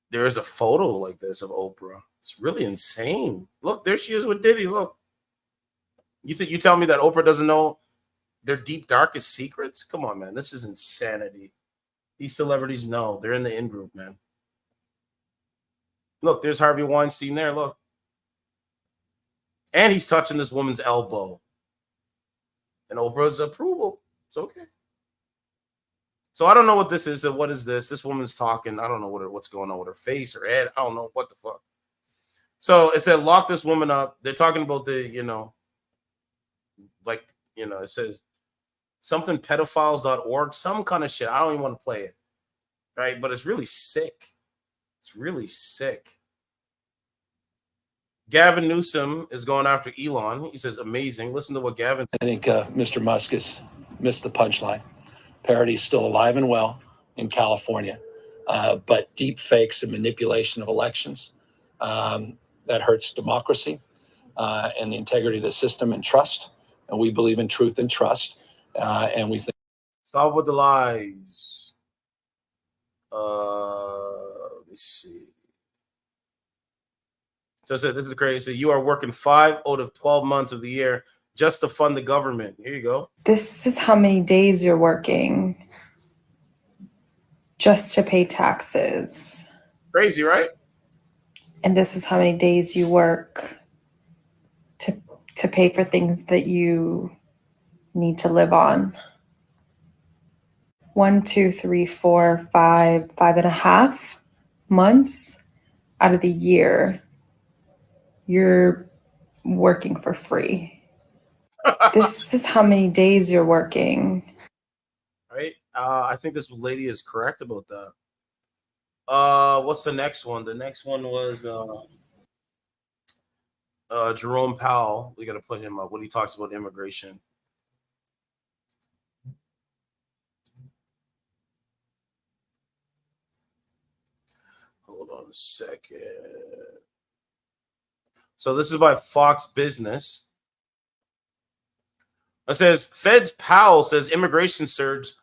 there is a photo like this of Oprah. It's really insane. Look, there she is with Diddy. Look. You tell me that Oprah doesn't know their deep, darkest secrets? Come on, man. This is insanity. These celebrities know. They're in the in-group, man. Look, there's Harvey Weinstein there. Look. And he's touching this woman's elbow. And Oprah's approval. It's okay. So I don't know what this is. What is this? This woman's talking. I don't know what's going on with her face or head. I don't know what the fuck. So it said, lock this woman up. They're talking about the, it says something pedophiles.org, some kind of shit. I don't even want to play it. Right? But it's really sick. It's really sick. Gavin Newsom is going after Elon. He says, amazing. Listen to what Gavin said. I think Mr. Musk has missed the punchline. Parody is still alive and well in California. But deep fakes and manipulation of elections, that hurts democracy and the integrity of the system and trust. And we believe in truth and trust. And we think. Stop with the lies. Let me see. So I said, this is crazy. You are working 5 out of 12 months of the year just to fund the government. Here you go. This is how many days you're working just to pay taxes. Crazy, right? And this is how many days you work to pay for things that you need to live on. 1, 2, 3, 4, 5, 5.5 months out of the year, you're working for free. This is how many days you're working. Right? I think this lady is correct about that. What's the next one? The next one was Jerome Powell. We got to put him up when he talks about immigration. Hold on a second. So this is by Fox Business. It says, Fed's Powell says immigration surge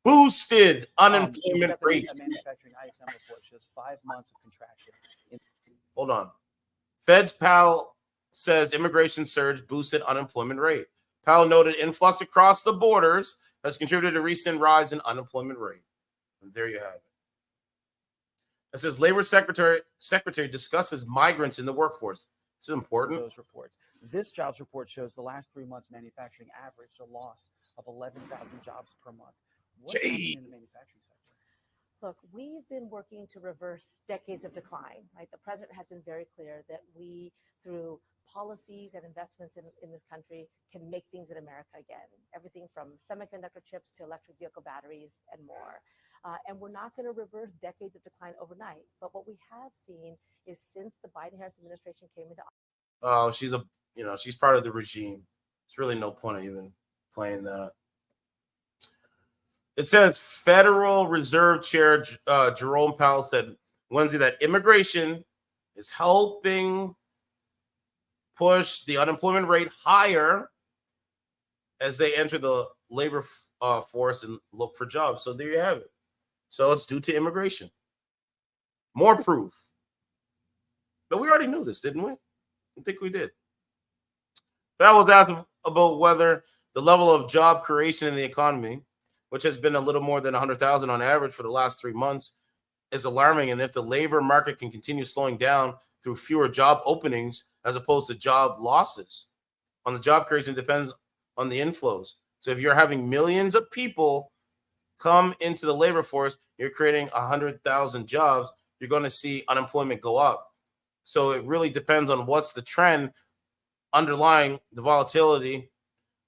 boosted unemployment rate. Manufacturing ISM report shows 5 months of contraction. Hold on. Fed's Powell says immigration surge boosted unemployment rate. Powell noted influx across the borders has contributed to recent rise in unemployment rate. And there you have it. It says Labor Secretary discusses migrants in the workforce. This is important. Those reports. This jobs report shows the last 3 months manufacturing averaged a loss of 11,000 jobs per month. What's happening in the manufacturing sector? Look, we've been working to reverse decades of decline, right? The president has been very clear that we, through policies and investments in this country, can make things in America again. Everything from semiconductor chips to electric vehicle batteries and more. And we're not going to reverse decades of decline overnight. But what we have seen is since the Biden-Harris administration came into office. Oh, she's part of the regime. There's really no point of even playing that. It says Federal Reserve Chair Jerome Powell said Wednesday that immigration is helping push the unemployment rate higher as they enter the labor force and look for jobs. So there you have it. So it's due to immigration. More proof. But we already knew this, didn't we? I think we did. That was asking about whether the level of job creation in the economy, which has been a little more than 100,000 on average for the last 3 months, is alarming. And if the labor market can continue slowing down through fewer job openings as opposed to job losses. On the job creation depends on the inflows. So if you're having millions of people come into the labor force, you're creating 100,000 jobs, you're going to see unemployment go up. So it really depends on what's the trend underlying the volatility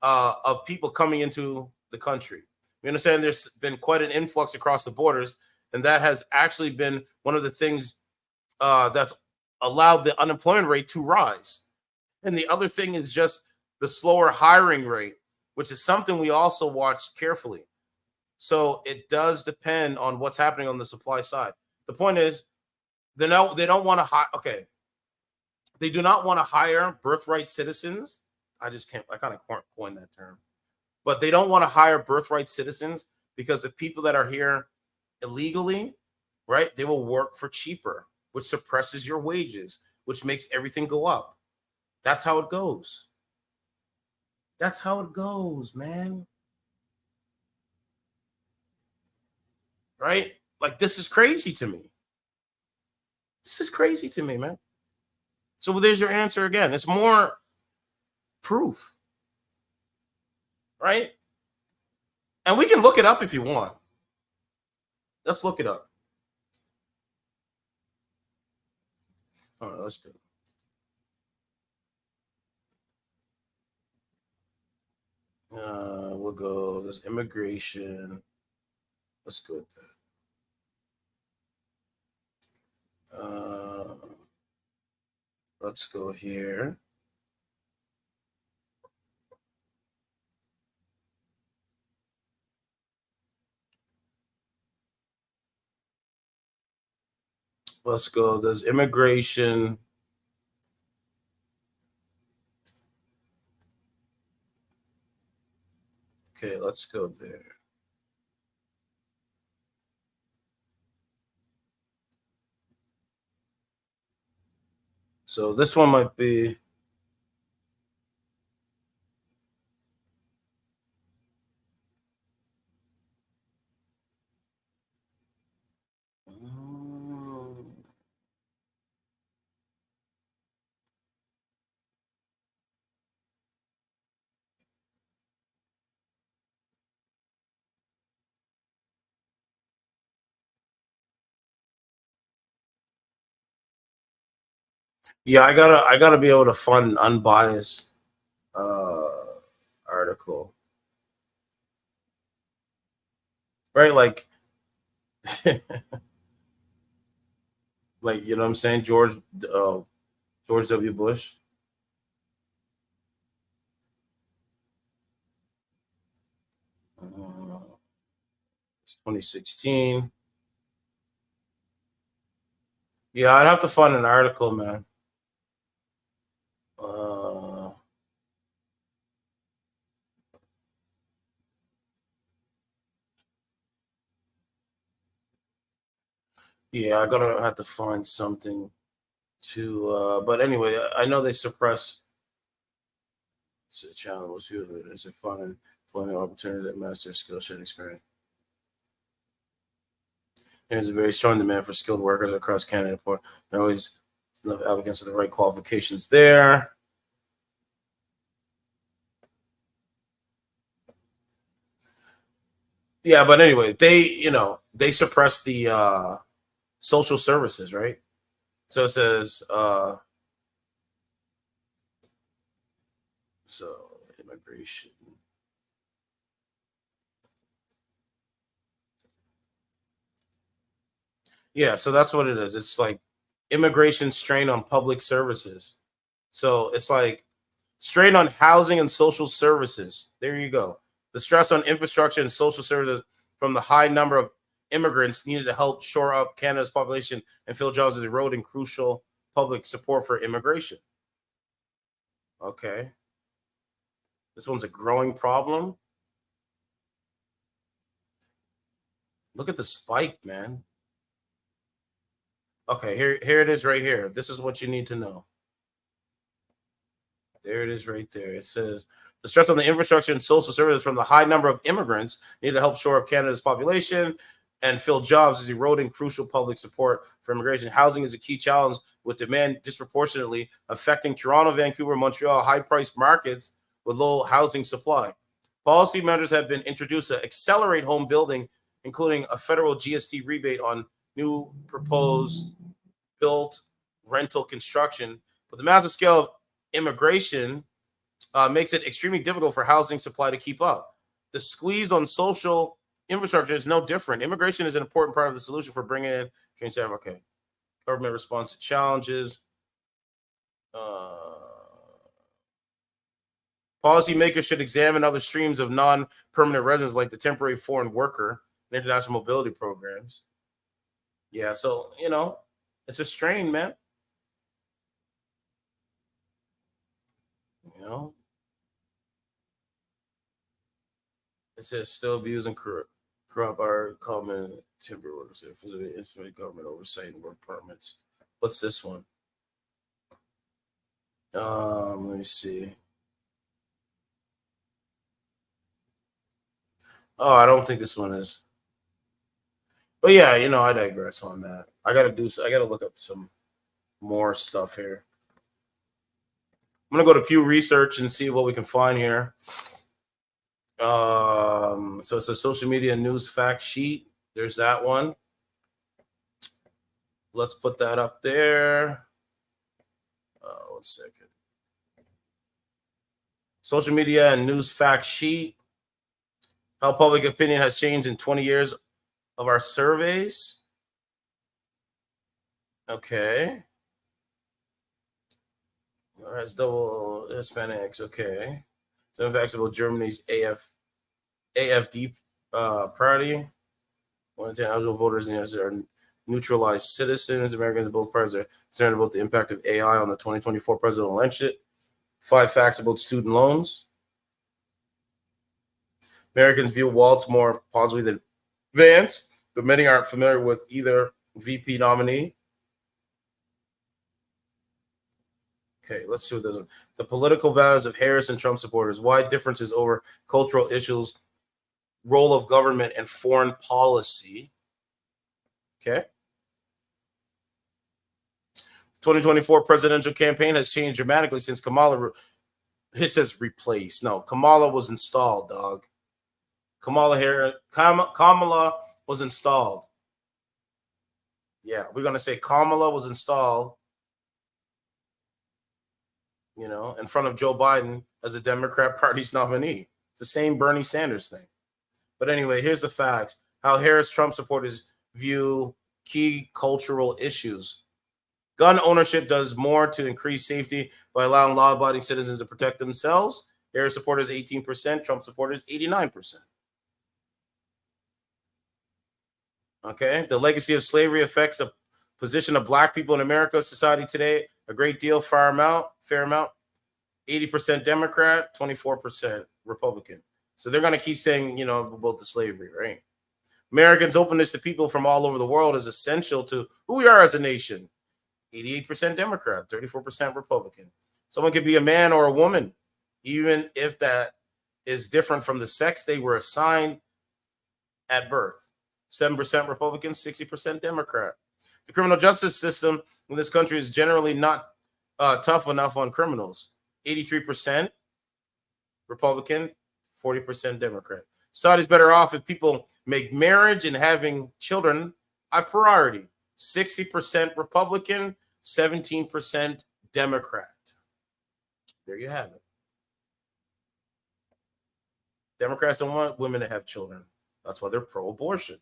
of people coming into the country. We understand there's been quite an influx across the borders, and that has actually been one of the things that's allowed the unemployment rate to rise. And the other thing is just the slower hiring rate, which is something we also watch carefully. So it does depend on what's happening on the supply side. The point is, they don't want to hire. Okay, they do not want to hire birthright citizens. I kind of coined that term, but they don't want to hire birthright citizens because the people that are here illegally, right? They will work for cheaper, which suppresses your wages, which makes everything go up. That's how it goes. That's how it goes, man. Right? Like, this is crazy to me. This is crazy to me, man. So there's your answer again. It's more proof. Right? And we can look it up if you want. Let's look it up. All right, let's go. We'll go. There's immigration. Let's go with that. Let's go here. Let's go. There's immigration. Okay, let's go there. So this one might be. Yeah, I gotta be able to fund an unbiased article, right? Like, like, you know what I'm saying? George W. Bush. It's 2016. Yeah, I'd have to find an article, man. Yeah, I gotta have to find something to. But anyway, I know they suppress. It's a challenge. It's a fun and employment opportunity that master skill set experience. There's a very strong demand for skilled workers across Canada. There are always enough applicants with the right qualifications there. Yeah, but anyway, they suppress the social services, right? So it says so immigration. Yeah, so that's what it is. It's like immigration strain on public services. So it's like strain on housing and social services. There you go. The stress on infrastructure and social services from the high number of immigrants needed to help shore up Canada's population and fill jobs is eroding crucial public support for immigration. Okay. This one's a growing problem. Look at the spike, man. Okay, here it is right here. This is what you need to know. There it is right there. It says the stress on the infrastructure and social services from the high number of immigrants needed to help shore up Canada's population and fill jobs is eroding crucial public support for immigration. Housing is a key challenge with demand disproportionately affecting Toronto, Vancouver, Montreal, high-priced markets with low housing supply. Policy measures have been introduced to accelerate home building, including a federal GST rebate on new proposed built rental construction. But the massive scale of immigration makes it extremely difficult for housing supply to keep up. The squeeze on social infrastructure is no different. Immigration is an important part of the solution for bringing in trained staff. Okay, government response to challenges. Policymakers should examine other streams of non-permanent residents like the temporary foreign worker and international mobility programs. Yeah, so, you know, it's a strain, man. You know? It says still abusing corrupt our common temporary workers. It's government oversight and work permits. What's this one? Let me see. Oh, I don't think this one is. But yeah, you know, I digress on that. I gotta look up some more stuff here. I'm gonna go to Pew Research and see what we can find here. So it's a social media news fact sheet. There's that one. Let's put that up there. 1 second. Social media and news fact sheet. How public opinion has changed in 20 years of our surveys. Okay. That's double Hispanics. Okay. Some facts about Germany's AfD party. 1 in 10 eligible voters in the US are neutralized citizens. Americans in both parties are concerned about the impact of AI on the 2024 presidential election. 5 facts about student loans. Americans view Waltz more positively than Vance, but many aren't familiar with either VP nominee. Okay, let's see what this is. The political values of Harris and Trump supporters. Wide differences over cultural issues, role of government and foreign policy. Okay. 2024 presidential campaign has changed dramatically since Kamala. It says replaced. No, Kamala was installed, dog. Kamala was installed. Yeah, we're going to say Kamala was installed, you know, in front of Joe Biden as a Democrat Party's nominee. It's the same Bernie Sanders thing. But anyway, here's the facts. How Harris Trump supporters view key cultural issues. Gun ownership does more to increase safety by allowing law-abiding citizens to protect themselves. Harris supporters 18%, Trump supporters 89%. Okay, the legacy of slavery affects the position of black people in America's society today a great deal, fair amount. 80% Democrat, 24% Republican. So they're going to keep saying, you know, about the slavery, right? Americans' openness to people from all over the world is essential to who we are as a nation. 88% Democrat, 34% Republican. Someone could be a man or a woman, even if that is different from the sex they were assigned at birth. 7% Republican, 60% Democrat. The criminal justice system in this country is generally not tough enough on criminals. 83% Republican, 40% Democrat. Saudi's better off if people make marriage and having children a priority. 60% Republican, 17% Democrat. There you have it. Democrats don't want women to have children. That's why they're pro-abortion.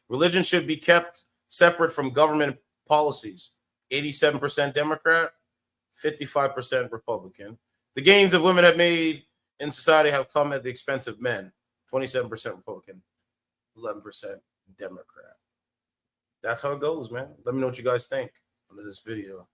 Religion should be kept separate from government policies. 87% Democrat, 55% Republican. The gains that women have made in society have come at the expense of men. 27% Republican, 11% Democrat. That's how it goes, man. Let me know what you guys think under this video.